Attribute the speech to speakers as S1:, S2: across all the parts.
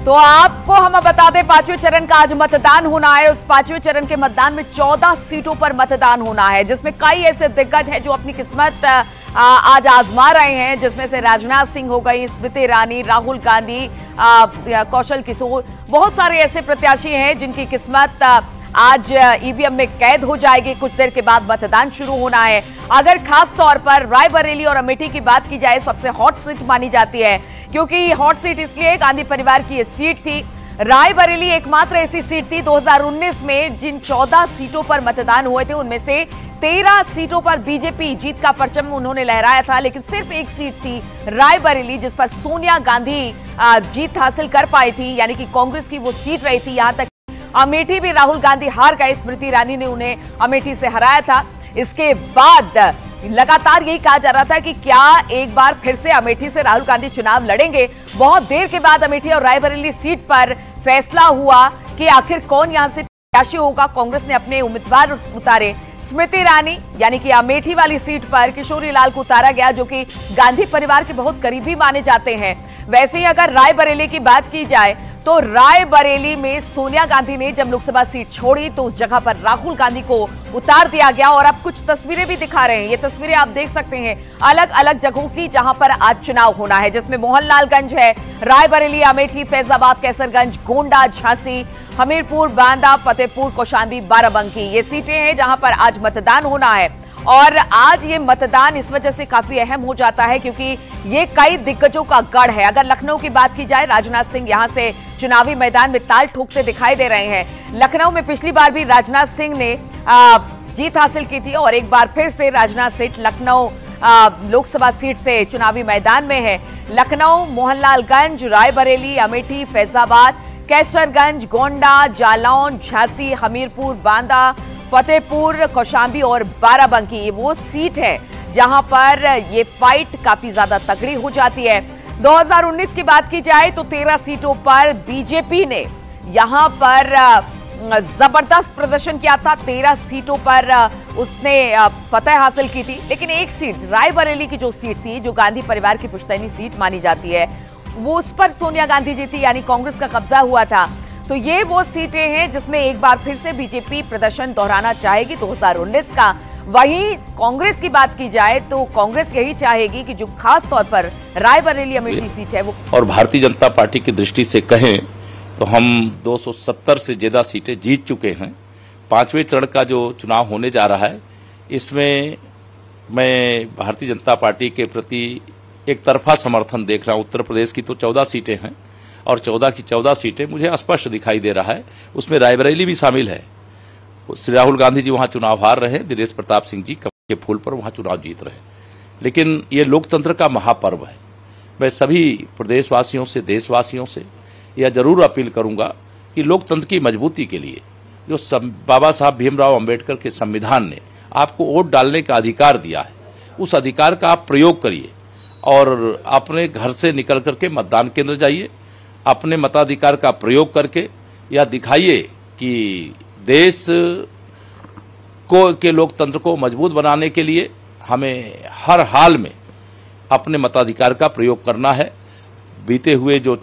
S1: तो आपको हम बता दें, पांचवें चरण का आज मतदान होना है। उस पांचवें चरण के मतदान में 14 सीटों पर मतदान होना है, जिसमें कई ऐसे दिग्गज हैं जो अपनी किस्मत आज आजमा रहे हैं, जिसमें से राजनाथ सिंह हो गई, स्मृति ईरानी, राहुल गांधी, कौशल किशोर, बहुत सारे ऐसे प्रत्याशी हैं जिनकी किस्मत आज ईवीएम में कैद हो जाएगी। कुछ देर के बाद मतदान शुरू होना है। अगर खास तौर पर रायबरेली और अमेठी की बात की जाए, सबसे हॉट सीट मानी जाती है, क्योंकि हॉट सीट इसलिए गांधी परिवार की ये सीट थी। रायबरेली एकमात्र ऐसी सीट थी 2019 में जिन 14 सीटों पर मतदान हुए थे, उनमें से 13 सीटों पर बीजेपी जीत का परचम उन्होंने लहराया था, लेकिन सिर्फ एक सीट थी रायबरेली जिस पर सोनिया गांधी जीत हासिल कर पाई थी, यानी कि कांग्रेस की वो सीट रही थी। यहां तक अमेठी भी राहुल गांधी हार गए, स्मृति ईरानी ने उन्हें अमेठी से हराया था। इसके बाद लगातार यही कहा जा रहा था कि क्या एक बार फिर से अमेठी से राहुल गांधी चुनाव लड़ेंगे। बहुत देर के बाद अमेठी और रायबरेली सीट पर फैसला हुआ कि आखिर कौन यहां से प्रत्याशी होगा। कांग्रेस ने अपने उम्मीदवार उतारे। स्मृति ईरानी यानी कि अमेठी वाली सीट पर किशोरी लाल को उतारा गया, जो कि गांधी परिवार के बहुत करीबी माने जाते हैं। वैसे ही अगर रायबरेली की बात की जाए तो रायबरेली में सोनिया गांधी ने जब लोकसभा सीट छोड़ी तो उस जगह पर राहुल गांधी को उतार दिया गया। और अब कुछ तस्वीरें भी दिखा रहे हैं, ये तस्वीरें आप देख सकते हैं अलग अलग जगहों की जहां पर आज चुनाव होना है, जिसमें मोहनलालगंज है, रायबरेली, अमेठी, फैजाबाद, कैसरगंज, गोंडा, झांसी, हमीरपुर, बांदा, फतेहपुर, कौशाम्बी, बाराबंकी, ये सीटें हैं जहां पर आज मतदान होना है। और आज ये मतदान इस वजह से काफी अहम हो जाता है क्योंकि ये कई दिग्गजों का गढ़ है। अगर लखनऊ की बात की जाए, राजनाथ सिंह यहां से चुनावी मैदान में ताल ठोकते दिखाई दे रहे हैं। लखनऊ में पिछली बार भी राजनाथ सिंह ने जीत हासिल की थी और एक बार फिर से राजनाथ सिंह लखनऊ लोकसभा सीट से चुनावी मैदान में है। लखनऊ, मोहनलालगंज, रायबरेली, अमेठी, फैजाबाद, कैसरगंज, गोंडा, जालौन, झांसी, हमीरपुर, बांदा, फतेहपुर, कौशाम्बी और बाराबंकी, ये वो सीट है जहां पर ये फाइट काफी ज्यादा तगड़ी हो जाती है। 2019 की बात की जाए तो 13 सीटों पर बीजेपी ने यहां पर जबरदस्त प्रदर्शन किया था। 13 सीटों पर उसने फतह हासिल की थी, लेकिन एक सीट रायबरेली की जो सीट थी, जो गांधी परिवार की पुश्तैनी सीट मानी जाती है, वो उस पर सोनिया गांधी जीती, यानी कांग्रेस का कब्जा हुआ था। तो ये वो सीटें हैं जिसमें एक बार फिर से बीजेपी प्रदर्शन दोहराना चाहेगी 2019 का। वहीं कांग्रेस की बात की जाए तो कांग्रेस यही चाहेगी कि जो खास तौर पर रायबरेली अमेठी सीट है वो, और
S2: भारतीय जनता पार्टी की दृष्टि से कहें तो हम 270 से ज्यादा सीटें जीत चुके हैं। पांचवें चरण का जो चुनाव होने जा रहा है, इसमें मैं भारतीय जनता पार्टी के प्रति एक तरफा समर्थन देख रहा हूँ। उत्तर प्रदेश की तो 14 सीटें हैं और 14 की 14 सीटें मुझे स्पष्ट दिखाई दे रहा है, उसमें रायबरेली भी शामिल है। श्री राहुल गांधी जी वहां चुनाव हार रहे हैं, दिनेश प्रताप सिंह जी के फूल पर वहां चुनाव जीत रहे हैं। लेकिन ये लोकतंत्र का महापर्व है। मैं सभी प्रदेशवासियों से, देशवासियों से यह जरूर अपील करूंगा कि लोकतंत्र की मजबूती के लिए जो बाबा साहब भीमराव अंबेडकर के संविधान ने आपको वोट डालने का अधिकार दिया है, उस अधिकार का आप प्रयोग करिए और अपने घर से निकल करके मतदान केंद्र जाइए। अपने मताधिकार का प्रयोग करके यह दिखाइए कि देश को के लोकतंत्र को मजबूत बनाने के लिए हमें हर हाल में अपने मताधिकार का प्रयोग करना है। बीते हुए जो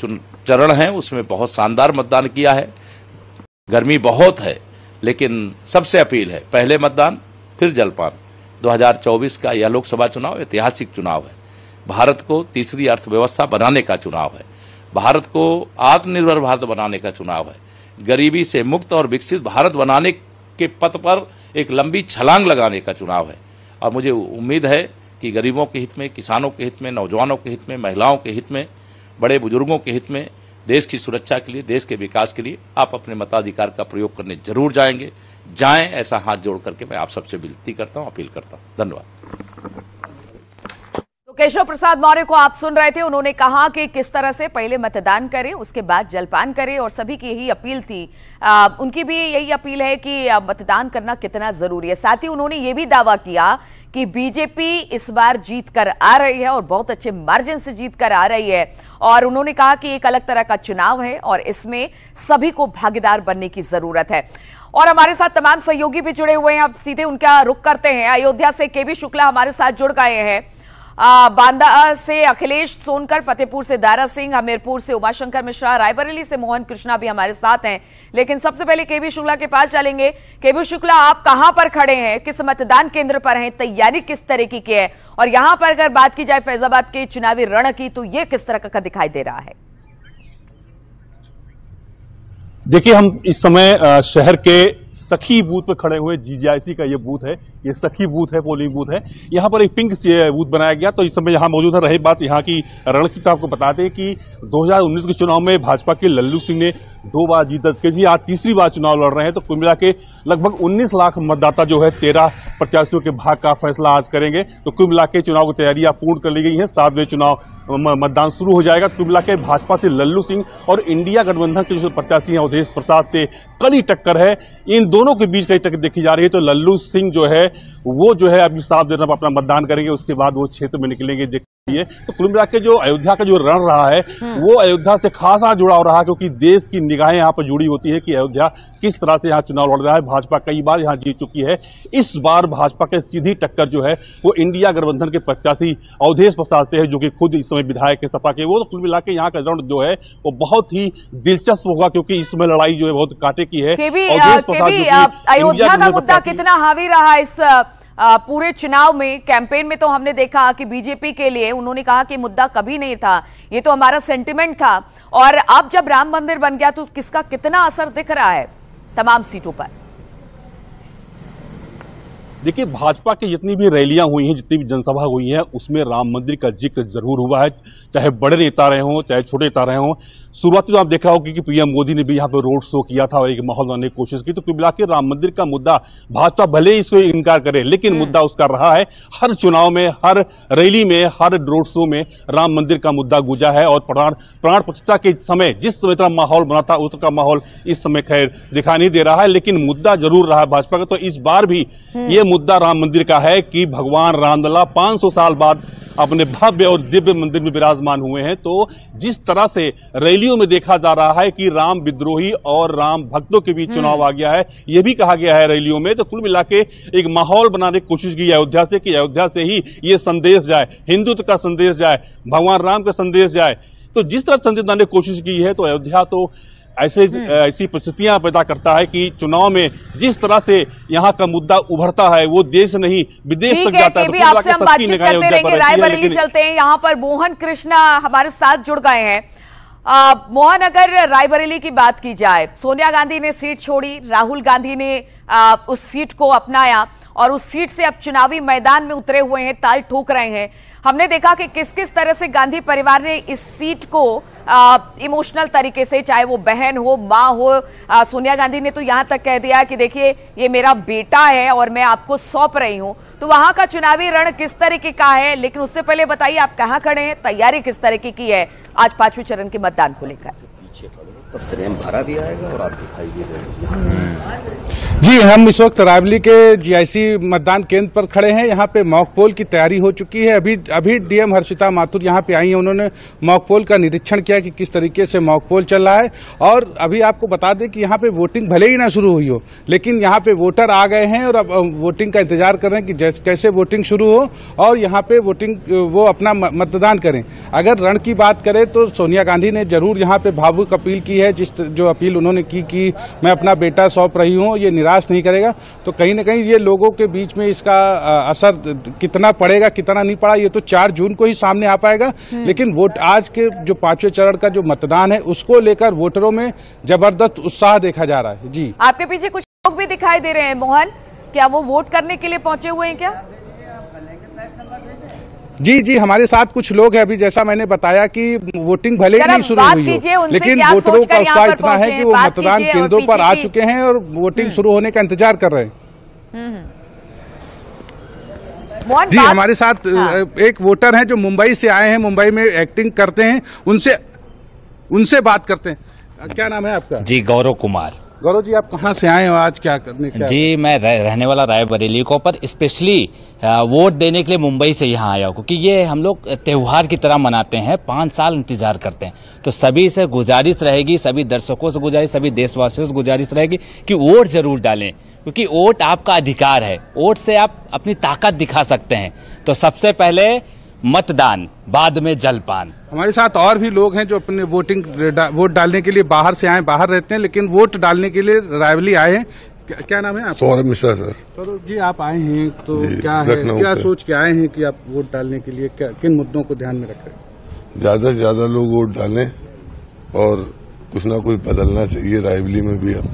S2: चरण हैं उसमें बहुत शानदार मतदान किया है। गर्मी बहुत है, लेकिन सबसे अपील है, पहले मतदान फिर जलपान। 2024 का यह लोकसभा चुनाव ऐतिहासिक चुनाव है। भारत को तीसरी अर्थव्यवस्था बनाने का चुनाव है। भारत को आत्मनिर्भर भारत बनाने का चुनाव है। गरीबी से मुक्त और विकसित भारत बनाने के पथ पर एक लंबी छलांग लगाने का चुनाव है। और मुझे उम्मीद है कि गरीबों के हित में, किसानों के हित में, नौजवानों के हित में, महिलाओं के हित में, बड़े बुजुर्गों के हित में, देश की सुरक्षा के लिए, देश के विकास के लिए आप अपने मताधिकार का प्रयोग करने जरूर जाएं। ऐसा हाथ जोड़ करके मैं आप सबसे विनती करता हूं, अपील करता हूं। धन्यवाद।
S1: केशव प्रसाद मौर्य को आप सुन रहे थे। उन्होंने कहा कि किस तरह से पहले मतदान करें, उसके बाद जलपान करें, और सभी की यही अपील थी। उनकी भी यही अपील है कि मतदान करना कितना जरूरी है। साथ ही उन्होंने ये भी दावा किया कि बीजेपी इस बार जीत कर आ रही है और बहुत अच्छे मार्जिन से जीत कर आ रही है। और उन्होंने कहा कि एक अलग तरह का चुनाव है और इसमें सभी को भागीदार बनने की जरूरत है। और हमारे साथ तमाम सहयोगी भी जुड़े हुए हैं, अब सीधे उनका रुख करते हैं। अयोध्या से केबी शुक्ला हमारे साथ जुड़ गए हैं। बांदा से अखिलेश सोनकर, फतेहपुर से दारा सिंह, हमीरपुर से उमाशंकर मिश्रा, रायबरेली से मोहन कृष्णा भी हमारे साथ हैं। लेकिन सबसे पहले केबी शुक्ला के पास चलेंगे। केबी शुक्ला, आप कहां पर खड़े हैं, किस मतदान केंद्र पर हैं, तैयारी किस तरीके की है, और यहां पर अगर बात की जाए फैजाबाद के चुनावी रण की तो यह किस तरह का दिखाई दे रहा है?
S3: देखिए, हम इस समय शहर के सखी बूथ पे खड़े हुए। जीजीआईसी का ये बूथ है, ये सखी बूथ है, पोलिंग बूथ है। यहाँ पर एक पिंक बूथ बनाया गया, तो इस समय यहाँ मौजूद है। रही बात यहाँ की रण की, तो आपको बता दें कि 2019 के चुनाव में भाजपा के लल्लू सिंह ने 2 बार जीत दर्ज की थी। आज तीसरी बार चुनाव लड़ रहे हैं। तो कुल मिला के लगभग 19 लाख मतदाता जो है 13 प्रत्याशियों के भाग्य का फैसला आज करेंगे। तो कुल मिला के चुनाव की तैयारियां पूर्ण कर ली गई है। 7वें चुनाव मतदान शुरू हो जाएगा। तो कुल मिला के भाजपा से लल्लू सिंह और इंडिया गठबंधन के जो प्रत्याशी हैं अवधेश प्रसाद से कड़ी टक्कर है। इन दोनों के बीच कड़ी टक्कर देखी जा रही है। तो लल्लू सिंह जो है वो जो है अभी 7 दिन अपना मतदान करेंगे, उसके बाद वो क्षेत्र में निकलेंगे। तो कुल मिला के जो अयोध्या का जो रण रहा है वो अयोध्या से खासा जुड़ाव रहा, क्योंकि देश की निगाहें यहाँ पर जुड़ी होती है कि अयोध्या किस तरह से यहाँ चुनाव लड़ रहा है। भाजपा कई बार यहाँ जीत चुकी है। इस बार भाजपा के सीधी टक्कर जो है वो इंडिया गठबंधन के प्रत्याशी अवधेश प्रसाद से है, जो कि खुद इस समय विधायक है सपा के। वो तो कुल मिला के यहाँ का रण जो है वो बहुत ही दिलचस्प होगा, क्योंकि इसमें लड़ाई जो है बहुत कांटे की है।
S1: अयोध्या का मुद्दा कितना हावी रहा इस पूरे चुनाव में? कैंपेन में तो हमने देखा कि बीजेपी के लिए उन्होंने कहा कि मुद्दा कभी नहीं था, ये तो हमारा सेंटिमेंट था, और अब जब राम मंदिर बन गया तो किसका कितना असर दिख रहा है तमाम सीटों पर?
S3: देखिए, भाजपा की जितनी भी रैलियां हुई हैं, जितनी भी जनसभा हुई है, उसमें राम मंदिर का जिक्र जरूर हुआ है, चाहे बड़े नेता रहे हों चाहे छोटे नेता रहे हों। शुरुआती तो आप देखा होगा कि पीएम मोदी ने भी यहाँ पर रोड शो किया था और एक माहौल बनाने की कोशिश की। तो कुल मिला के राम मंदिर का मुद्दा भाजपा भले ही इसको इनकार करे, लेकिन मुद्दा उसका रहा है। हर चुनाव में, हर रैली में, हर रोड शो में राम मंदिर का मुद्दा गूंजा है। और प्राण प्रतिष्ठा के समय जिस समय का माहौल बना था उस का माहौल इस समय खैर दिखाई नहीं दे रहा है, लेकिन मुद्दा जरूर रहा है भाजपा का। तो इस बार भी ये मुद्दा राम मंदिर का है कि भगवान रामलला 500 साल बाद अपने भव्य और दिव्य मंदिर में विराजमान हुए हैं। तो जिस तरह से रैलियों में देखा जा रहा है कि राम विद्रोही और राम भक्तों के बीच चुनाव आ गया है, यह भी कहा गया है रैलियों में। तो कुल मिला के एक माहौल बनाने की कोशिश की अयोध्या से कि अयोध्या से ही ये संदेश जाए, हिंदुत्व का संदेश जाए, भगवान राम का संदेश जाए। तो जिस तरह संदेश बनाने की कोशिश की है, तो अयोध्या तो ऐसी परिस्थितियां पैदा करता है कि चुनाव में जिस तरह से यहाँ का मुद्दा उभरता है वो देश नहीं विदेश तक जाता है।
S1: तो आपसे हम बातचीत करते रहेंगे। रायबरेली चलते हैं, यहाँ पर मोहन कृष्णा हमारे साथ जुड़ गए हैं। मोहन, अगर रायबरेली की बात की जाए, सोनिया गांधी ने सीट छोड़ी, राहुल गांधी ने उस सीट को अपनाया और उस सीट से अब चुनावी मैदान में उतरे हुए हैं, ताल ठोक रहे हैं। हमने देखा कि किस किस तरह से गांधी परिवार ने इस सीट को इमोशनल तरीके से, चाहे वो बहन हो, माँ हो, सोनिया गांधी ने तो यहां तक कह दिया कि देखिए ये मेरा बेटा है और मैं आपको सौंप रही हूं। तो वहां का चुनावी रण किस तरीके का है? लेकिन उससे पहले बताइए आप कहां खड़े हैं, तैयारी किस तरीके की है आज 5वें चरण के मतदान को लेकर?
S4: तो फ्रेम भरा भी आएगा और आप दिखाई दे रहे हैं।
S5: जी, हम इस वक्त रायबरेली के जीआईसी मतदान केंद्र पर खड़े हैं। यहाँ पे मॉक पोल की तैयारी हो चुकी है। अभी डीएम हर्षिता माथुर यहाँ पे आई हैं। उन्होंने मॉक पोल का निरीक्षण किया कि किस तरीके से मॉक पोल चल रहा है। और अभी आपको बता दें कि यहाँ पे वोटिंग भले ही ना शुरू हुई हो, लेकिन यहाँ पे वोटर आ गए हैं और अब वोटिंग का इंतजार कर रहे हैं कि कैसे वोटिंग शुरू हो और यहाँ पे वोटिंग वो अपना मतदान करें। अगर रण की बात करें तो सोनिया गांधी ने जरूर यहाँ पे भावुक अपील की है। जो अपील उन्होंने की कि मैं अपना बेटा सौंप रही हूँ, ये निराश नहीं करेगा। तो कहीं ना कहीं ये लोगों के बीच में इसका असर कितना पड़ेगा कितना नहीं पड़ा, ये तो 4 जून को ही सामने आ पाएगा। लेकिन वोट आज के जो 5वें चरण का जो मतदान है उसको लेकर वोटरों में जबरदस्त उत्साह देखा जा रहा है। जी, आपके
S1: पीछे कुछ लोग भी दिखाई दे रहे हैं मोहन, क्या वो वोट करने के लिए पहुंचे हुए हैं क्या?
S5: जी, हमारे साथ कुछ लोग हैं। अभी जैसा मैंने बताया कि वोटिंग भले ही नहीं शुरू हुई हो, लेकिन वोटरों का उत्साह इतना है कि वो मतदान केंद्रों पर आ चुके हैं और वोटिंग शुरू होने का इंतजार कर रहे हैं। जी, हमारे साथ एक वोटर हैं जो मुंबई से आए हैं, मुंबई में एक्टिंग करते हैं, उनसे बात करते हैं। क्या नाम है आपका?
S6: जी, गौरव कुमार।
S5: गौरव जी, आप कहाँ से आए हो, आज क्या करने?
S6: जी, मैं रहने वाला रायबरेली को, पर स्पेशली वोट देने के लिए मुंबई से यहाँ आया हूँ, क्योंकि ये हम लोग त्योहार की तरह मनाते हैं, 5 साल इंतजार करते हैं। तो सभी से गुजारिश रहेगी, सभी दर्शकों से गुजारिश, सभी देशवासियों से गुजारिश रहेगी कि वोट जरूर डालें, क्योंकि वोट आपका अधिकार है। वोट से आप अपनी ताकत दिखा सकते हैं। तो सबसे पहले मतदान बाद में जलपान।
S5: हमारे साथ और भी लोग हैं जो अपने वोट डालने के लिए बाहर से आए, बाहर रहते हैं लेकिन वोट डालने के लिए रायबरेली आए हैं। क्या नाम है आपका?
S7: सौरभ मिश्रा सर।
S5: सौरभ जी, आप आए हैं तो क्या है, क्या सोच के आए हैं कि आप वोट डालने के लिए किन मुद्दों को ध्यान में रख रहे हैं?
S7: ज्यादा से ज्यादा लोग वोट डालें और कुछ ना कुछ बदलना चाहिए रायबरेली में भी। अब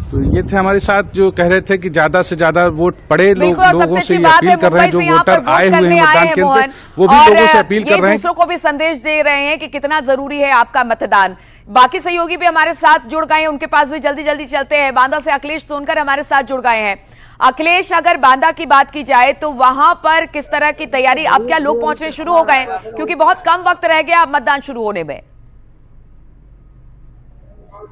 S5: तो ये थे हमारे साथ जो कह रहे थे कि ज्यादा से ज्यादा वोट पड़े, लोगों से ये अपील कर रहे हैं जो वोटर आए हुए हैं मतदान केंद्र, वो भी लोगों से अपील कर रहे हैं,
S1: दूसरों को भी संदेश दे रहे हैं कि कितना जरूरी है आपका मतदान। बाकी सहयोगी भी हमारे साथ जुड़ गए हैं, उनके पास भी जल्दी जल्दी चलते हैं। बांदा से अखिलेश सोनकर हमारे साथ जुड़ गए हैं। अखिलेश, अगर बांदा की बात की जाए तो वहां पर किस तरह की तैयारी, अब क्या लोग पहुंचने शुरू हो गए क्योंकि बहुत कम वक्त रह गया मतदान शुरू होने में?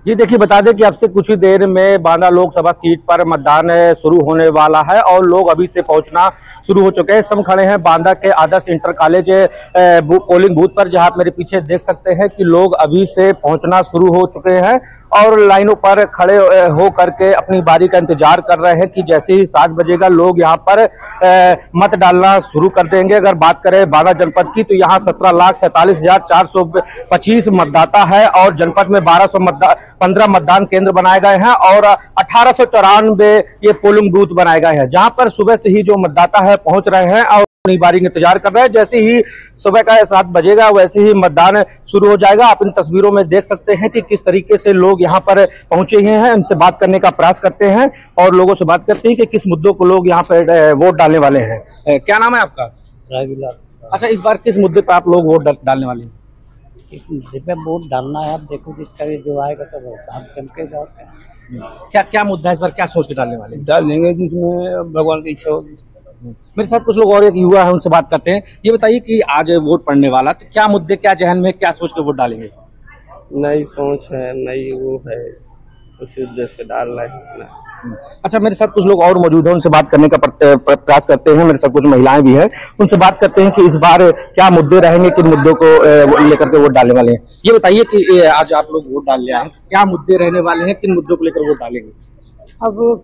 S8: जी देखिए, बता दें कि अब से कुछ ही देर में बांदा लोकसभा सीट पर मतदान शुरू होने वाला है और लोग अभी से पहुंचना शुरू हो चुके हैं। हम खड़े हैं बांदा के आदर्श इंटर कॉलेज पोलिंग बूथ पर, जहां आप मेरे पीछे देख सकते हैं कि लोग अभी से पहुंचना शुरू हो चुके हैं और लाइनों पर खड़े हो करके अपनी बारी का इंतजार कर रहे हैं कि जैसे ही 7 बजेगा लोग यहां पर मत डालना शुरू कर देंगे। अगर बात करें बांदा जनपद की तो यहाँ 17,47,425 मतदाता है और जनपद में 15 मतदान केंद्र बनाए गए हैं और 1894 ये पोलिंग बूथ बनाए गए हैं, जहां पर सुबह से ही जो मतदाता है पहुंच रहे हैं और अपनी बारी का इंतजार कर रहे हैं। जैसे ही सुबह का 7 बजेगा वैसे ही मतदान शुरू हो जाएगा। आप इन तस्वीरों में देख सकते हैं कि किस तरीके से लोग यहाँ पर पहुंचे हुए हैं। उनसे बात करने का प्रयास करते हैं और लोगों से बात करते हैं कि किस मुद्दों को लोग यहाँ पर वोट डालने वाले हैं। क्या नाम है आपका?
S9: राजूलाल।
S8: अच्छा, इस बार किस मुद्दे पर आप लोग वोट डालने वाले हैं?
S9: जिसमें वोट डालना है, आप देखो जिसका जो आएगा सब हम चल के जाते हैं।
S8: क्या क्या मुद्दा है इस बार, क्या सोच के डालने वाले?
S9: डाल देंगे जिसमें भगवान की इच्छा होगी।
S8: मेरे साथ कुछ लोग और एक युवा है, उनसे बात करते हैं। ये बताइए कि आज वोट पड़ने वाला, तो क्या मुद्दे, क्या जहन में, क्या सोच के वोट डालेंगे?
S9: नई सोच है, नई वो है, उसी उद्देश्य से डाल रहे हैं।
S8: अच्छा, मेरे साथ कुछ लोग और मौजूद हैं, उनसे बात करने का प्रयास करते हैं। मेरे साथ कुछ महिलाएं भी हैं, उनसे बात करते हैं कि इस बार क्या मुद्दे रहेंगे, किन मुद्दों को लेकर के वोट डालने वाले हैं। ये बताइए कि आज आप लोग वोट डालने आए हैं, क्या मुद्दे रहने वाले हैं, किन मुद्दों को लेकर वोट डालेंगे?
S10: अब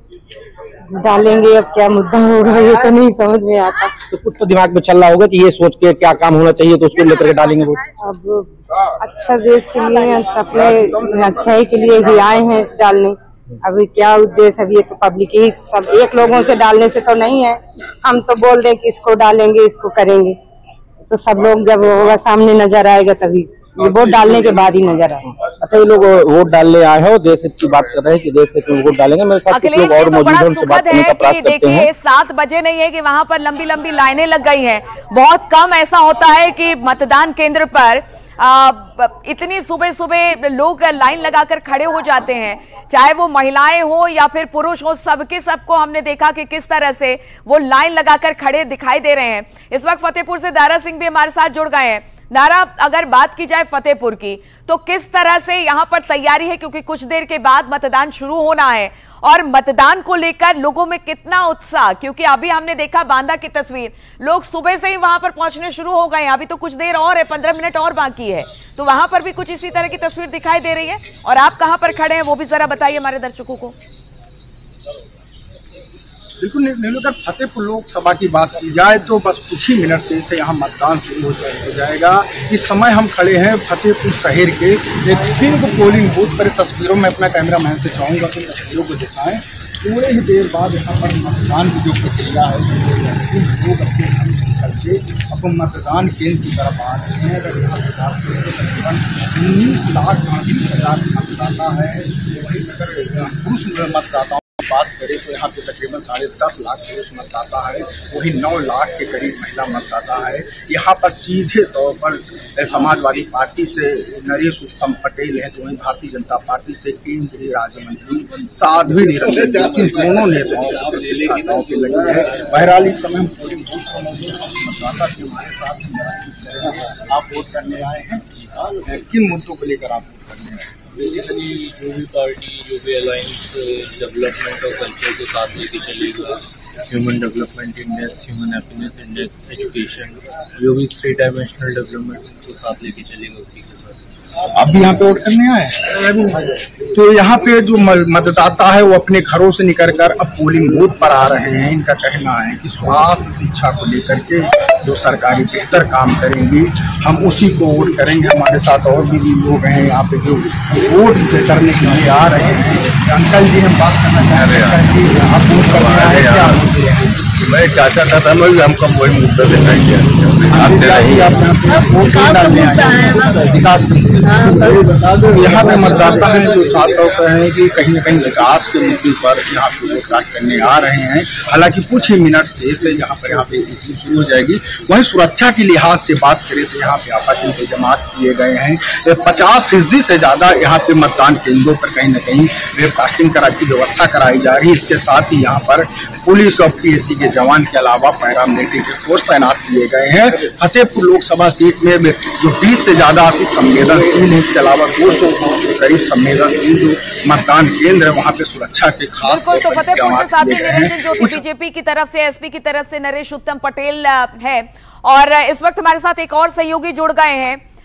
S10: डालेंगे, अब क्या मुद्दा होगा ये तो नहीं समझ में आता।
S8: तो कुछ तो दिमाग में चल रहा होगा कि ये सोच के क्या काम होना चाहिए तो उसको लेकर के डालेंगे वोट।
S10: अब अच्छा देश के लिए, अपने अच्छाई के लिए ही आए हैं डालने। अभी क्या उद्देश्य, अभी एक पब्लिक ही सब एक लोगों से डालने से तो नहीं है। हम तो बोल दें कि इसको डालेंगे, इसको करेंगे, तो सब लोग जब होगा सामने नजर आएगा तभी, ये वोट डालने के बाद ही नजर आएगा।
S8: अच्छा, ये लोग वोट डालने आए हैं और देश की बात कर रहे हैं कि देश के वोट डालेंगे। मेरे साथ कुछ लोग और मौजूद हैं, उनसे बात करने का प्रयास करते हैं।
S1: देखिए, 7 बजे नहीं है कि वहां पर लंबी लंबी लाइनें लग गई हैं। बहुत कम ऐसा होता है कि मतदान केंद्र पर इतनी सुबह सुबह लोग लाइन लगाकर खड़े हो जाते हैं, चाहे वो महिलाएं हो या फिर पुरुष हो, सबको हमने देखा कि किस तरह से वो लाइन लगाकर खड़े दिखाई दे रहे हैं। इस वक्त फतेहपुर से दारा सिंह भी हमारे साथ जुड़ गए हैं। दारा, अगर बात की जाए फतेहपुर की तो किस तरह से यहां पर तैयारी है, क्योंकि कुछ देर के बाद मतदान शुरू होना है और मतदान को लेकर लोगों में कितना उत्साह, क्योंकि अभी हमने देखा बांदा की तस्वीर, लोग सुबह से ही वहां पर पहुंचने शुरू हो गए हैं। अभी तो कुछ देर और है, 15 मिनट और बाकी है, तो वहां पर भी कुछ इसी तरह की तस्वीर दिखाई दे रही है। और आप कहां पर खड़े हैं वो भी जरा बताइए हमारे दर्शकों को।
S11: बिल्कुल नीलूकर, फतेहपुर लोकसभा की बात की जाए तो बस कुछ ही मिनट से यहाँ मतदान शुरू हो जाएगा। इस समय हम खड़े हैं फतेहपुर शहर के एक पिंक पोलिंग बूथ पर। तस्वीरों में अपना कैमरा मैन से चाहूँगा कि तस्वीरों को दिखाएं। थोड़े ही देर बाद यहाँ पर मतदान की जो प्रक्रिया है लोग अपने करके अब मतदान केंद्र की तरफ आ रहे हैं। अगर यहाँ तकरीबन 19,38,000 मतदाता है, वही अगर पुरुष मतदाताओं बात करें तो यहाँ पे तकरीबन 10.5 लाख पुरुष मतदाता है, वही 9 लाख के करीब महिला मतदाता है। यहाँ पर सीधे तौर पर समाजवादी पार्टी से नरेश उत्तम पटेल है, तो वहीं भारतीय जनता पार्टी से केंद्रीय राज्य मंत्री साध्वी निरंजन, इन दोनों नेताओं के लगे है। बहरहाल इस समय हम पोलिंग बूथ पर मौजूद मतदाता के हमारे साथ आप वोट करने आए हैं, किन मुद्दों को लेकर आप वोट करने आए हैं?
S12: बेसिकली जो भी पार्टी, जो भी अलायंस डेवलपमेंट और कल्चर को साथ लेके चलेगा, human development index, human happiness index, education, जो भी 3 डायमेंशनल डेवलपमेंट को साथ लेके चलेगा, उसी के साथ।
S11: आप भी यहाँ पे वोट करने आए हैं? तो यहाँ पे जो मतदाता है वो अपने घरों से निकल कर अब पोलिंग बूथ पर आ रहे हैं। इनका कहना है कि स्वास्थ्य शिक्षा को लेकर के जो सरकारी बेहतर काम करेंगी हम उसी को वोट करेंगे। हमारे साथ और भी लोग हैं यहाँ पे जो वोट करने के लिए आ रहे हैं। अंकल जी हम बात करना चाह रहे हैं, आप वोट करना है क्या?
S7: मैं चाहता था मैं हमको वही मुद्दा दिखाई दिया
S11: यहाँ पे मतदाता हैं जो साथ लोग हैं कि कहीं न कहीं विकास के मुद्दे पर यहाँ पे वोट कास्ट करने आ रहे हैं। हालांकि कुछ ही मिनट से यहाँ पे शुरू हो जाएगी। वहीं सुरक्षा के लिहाज से बात करें तो यहाँ पे आपात इंतजाम किए गए हैं। 50% से ज्यादा यहाँ पे मतदान केंद्रों पर कहीं न कहीं वेबकास्टिंग की व्यवस्था कराई जा रही है। इसके साथ ही यहाँ पर पुलिस और पीएससी के जवान के अलावा पैरामिलिट्री के फोर्स तैनात किए गए हैं। फतेहपुर लोकसभा सीट में जो 20 से ज्यादा अति संवेदनशील है, इसके अलावा 200 के करीब संवेदनशील जो मतदान केंद्र है वहाँ पे सुरक्षा के खास
S1: बिल्कुल। तो फतेहपुर से साथी निरंजन ज्योति बीजेपी की तरफ से, एसपी की तरफ से नरेश उत्तम पटेल है और इस वक्त हमारे साथ एक और सहयोगी जुड़ गए हैं।